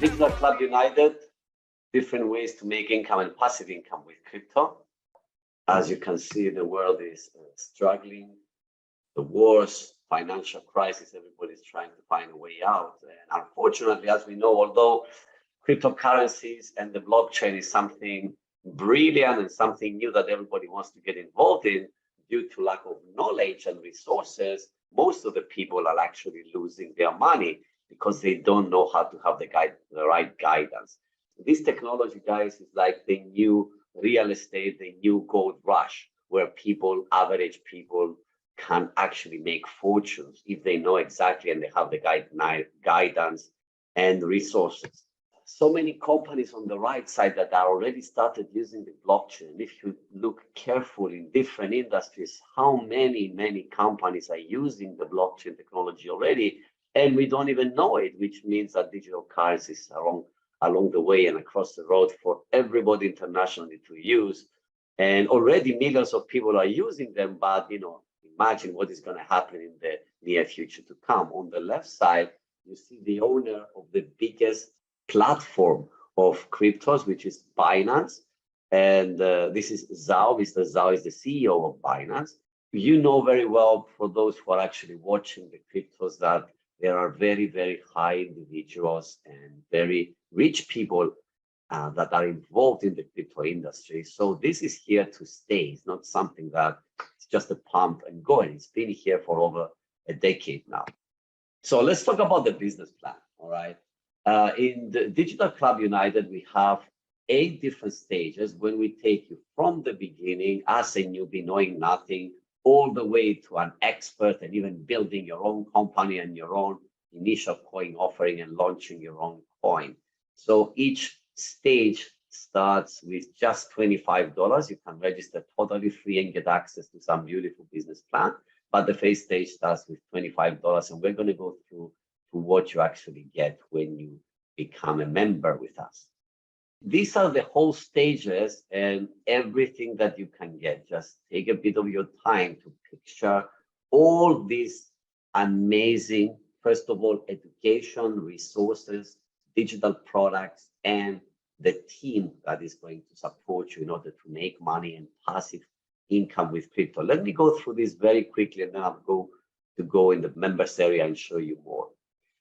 Digital Club United, different ways to make income and passive income with crypto. As you can see, the world is struggling. The wars, financial crisis, everybody's trying to find a way out. And unfortunately, as we know, although cryptocurrencies and the blockchain is something brilliant and something new that everybody wants to get involved in, due to lack of knowledge and resources, most of the people are actually losing their money because they don't know how to have the right guidance. This technology, guys, is like the new real estate, the new gold rush, where people, average people, can actually make fortunes if they know exactly and they have the guidance and resources. So many companies on the right side that are already started using the blockchain. If you look carefully in different industries, how many companies are using the blockchain technology already, and we don't even know it, which means that digital currencies are along the way and across the road for everybody internationally to use. And already millions of people are using them, but imagine what is going to happen in the near future to come. On the left side, you see the owner of the biggest platform of cryptos, which is Binance. And this is Zhao. Mr. Zhao is the CEO of Binance. You know very well, for those who are actually watching the cryptos, that there are very high individuals and very rich people that are involved in the crypto industry. So this is here to stay. It's not something that it's just a pump and go. It's been here for over a decade now. So let's talk about the business plan, all right? In the Digital Club United, we have 8 different stages when we take you from the beginning as a newbie, knowing nothing, all the way to an expert and even building your own company and your own initial coin offering and launching your own coin. So each stage starts with just $25. You can register totally free and get access to some beautiful business plan. But the first stage starts with $25, and we're going to go through to what you actually get when you become a member with us. These are the whole stages and everything that you can get. Just take a bit of your time to picture all these amazing, first of all, education, resources, digital products, and the team that is going to support you in order to make money and passive income with crypto. Let me go through this very quickly, and then I'll go in the members area and show you more.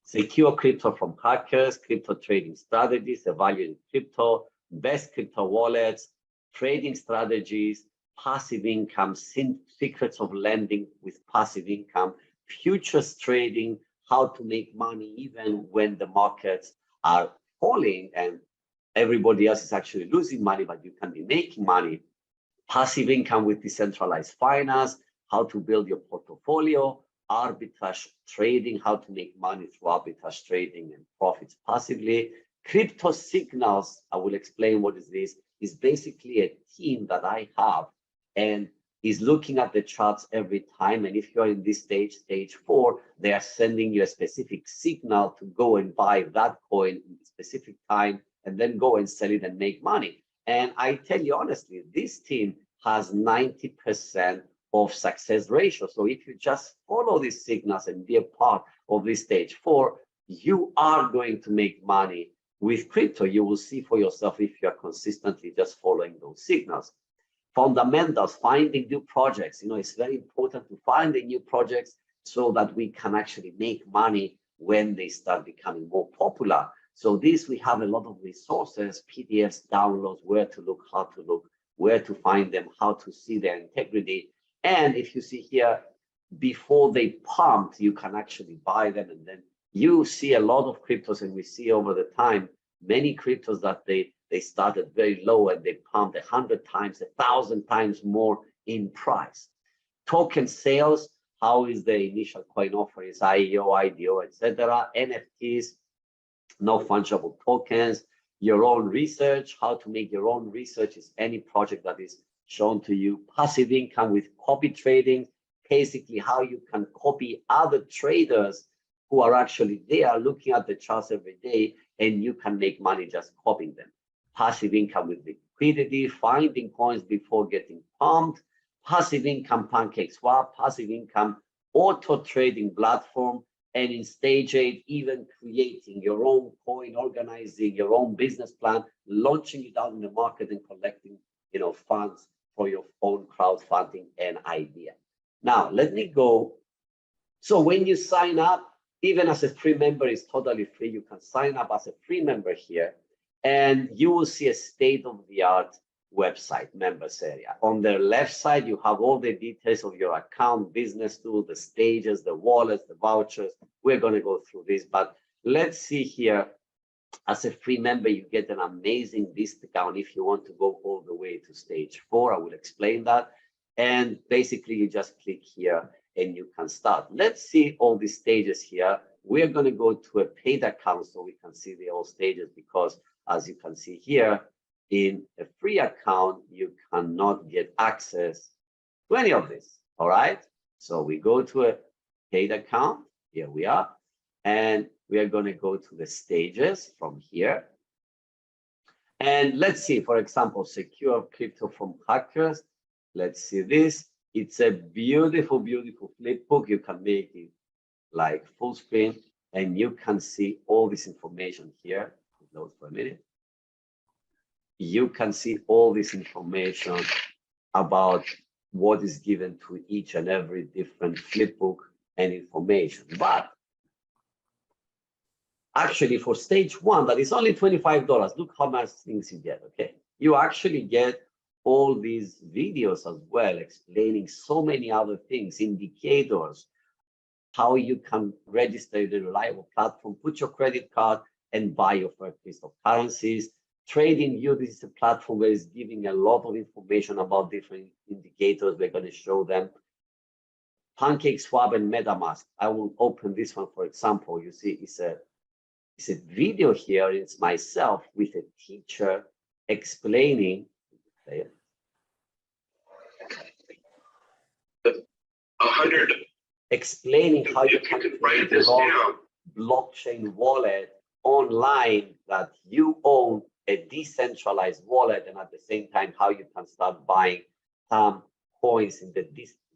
Secure crypto from hackers, crypto trading strategies, evaluating crypto, best crypto wallets, trading strategies, passive income, secrets of lending with passive income, futures trading, how to make money even when the markets are falling and everybody else is actually losing money, but you can be making money, passive income with decentralized finance, how to build your portfolio, arbitrage trading, how to make money through arbitrage trading and profits passively. Crypto signals, I will explain what is this, is basically a team that I have and is looking at the charts every time. And if you're in this stage, stage 4, they are sending you a specific signal to go and buy that coin in a specific time and then go and sell it and make money. And I tell you honestly, this team has 90% of success ratio. So if you just follow these signals and be a part of this stage 4, you are going to make money with crypto. You will see for yourself if you are consistently just following those signals. Fundamentals, finding new projects. It's very important to find the new projects so that we can actually make money when they start becoming more popular. So we have a lot of resources, PDFs, downloads, where to look, how to look, where to find them, how to see their integrity. And if you see here, before they pumped, you can actually buy them. And then you see a lot of cryptos, and we see over the time, many cryptos that they started very low and they pumped 100 times, 1,000 times more in price. Token sales, how is the initial coin offerings, IEO, IDO, etc. NFTs, no fungible tokens, your own research, how to make your own research is any project that is shown to you. Passive income with copy trading, basically how you can copy other traders who are actually there looking at the charts every day, and you can make money just copying them. Passive income with liquidity, finding coins before getting pumped, passive income PancakeSwap, passive income auto trading platform, and in stage 8, even creating your own coin, organizing your own business plan, launching it out in the market and collecting, funds for your own crowdfunding and idea. Now, let me go. So when you sign up, even as a free member, it's totally free. You can sign up as a free member here, and you will see a state-of-the-art website, members area. On the left side, you have all the details of your account, business tool, the stages, the wallets, the vouchers. We're going to go through this, but let's see here. As a free member, you get an amazing discount if you want to go all the way to stage 4. I will explain that. And basically, you just click here and you can start. Let's see all these stages here. We're going to go to a paid account so we can see the all stages, because as you can see here, in a free account, you cannot get access to any of this. All right. So we go to a paid account. Here we are. And we are going to go to the stages from here. And let's see, for example, secure crypto from hackers. Let's see this. It's a beautiful, beautiful flip book. You can make it like full screen, and you can see all this information here. Load for a minute. You can see all this information about what is given to each and every different flip book and information. But actually, for stage 1, that is only $25. Look how much things you get, okay? You actually get all these videos as well, explaining so many other things, indicators, how you can register the reliable platform, put your credit card and buy your first piece of currencies. TradingView, this is a platform where it's giving a lot of information about different indicators. We're going to show them. PancakeSwap and MetaMask. I will open this one, for example. You see, it's a video here. It's myself with a teacher explaining. Explaining how you can create your own blockchain wallet online, that you own a decentralized wallet, and at the same time how you can start buying some coins in the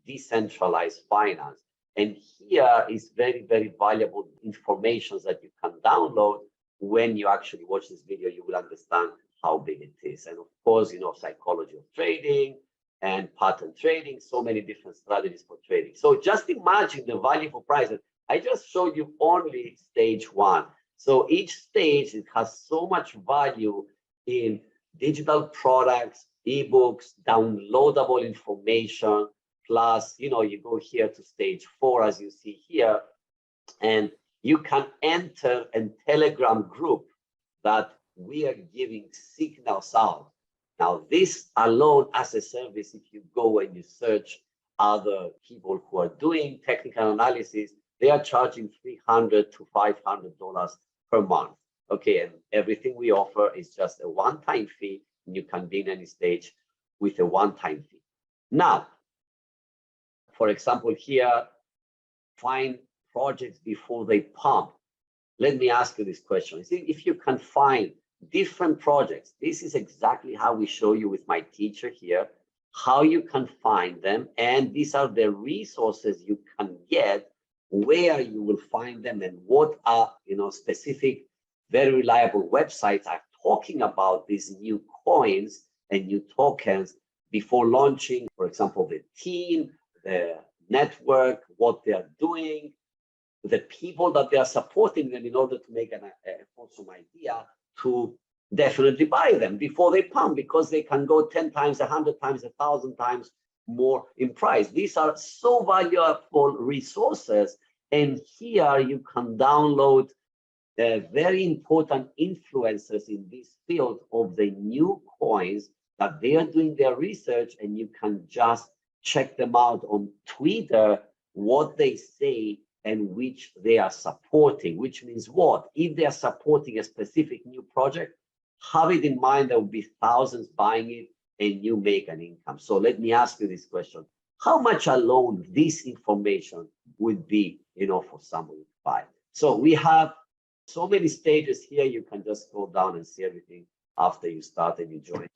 decentralized finance. And here is very, very valuable information that you can download. When you actually watch this video, you will understand how big it is. And of course, psychology of trading and pattern trading, so many different strategies for trading. So just imagine the value for prices. I just showed you only stage 1. So each stage, it has so much value in digital products, ebooks, downloadable information, plus, you go here to stage 4, as you see here, and you can enter a Telegram group that we are giving signals out. Now, this alone as a service, if you go and you search other people who are doing technical analysis, they are charging $300 to $500 per month. Okay, and everything we offer is just a one-time fee, and you can be in any stage with a one-time fee. Now, for example, here, find projects before they pump. Let me ask you this question. If you can find different projects, this is exactly how we show you with my teacher here, how you can find them. And these are the resources you can get, where you will find them, and what are, specific, very reliable websites are talking about these new coins and new tokens before launching. For example, the team, the network, what they are doing, the people that they are supporting them, in order to make a wholesome idea to definitely buy them before they pump, because they can go 10 times, 100 times, 1,000 times more in price. These are so valuable resources. And here you can download very important influencers in this field of the new coins that they are doing their research, and you can just check them out on Twitter, what they say and which they are supporting, which means what? If they are supporting a specific new project, have it in mind, there will be thousands buying it and you make an income. So let me ask you this question. How much alone this information would be, for someone to buy? So we have so many stages here. You can just scroll down and see everything after you start and you join.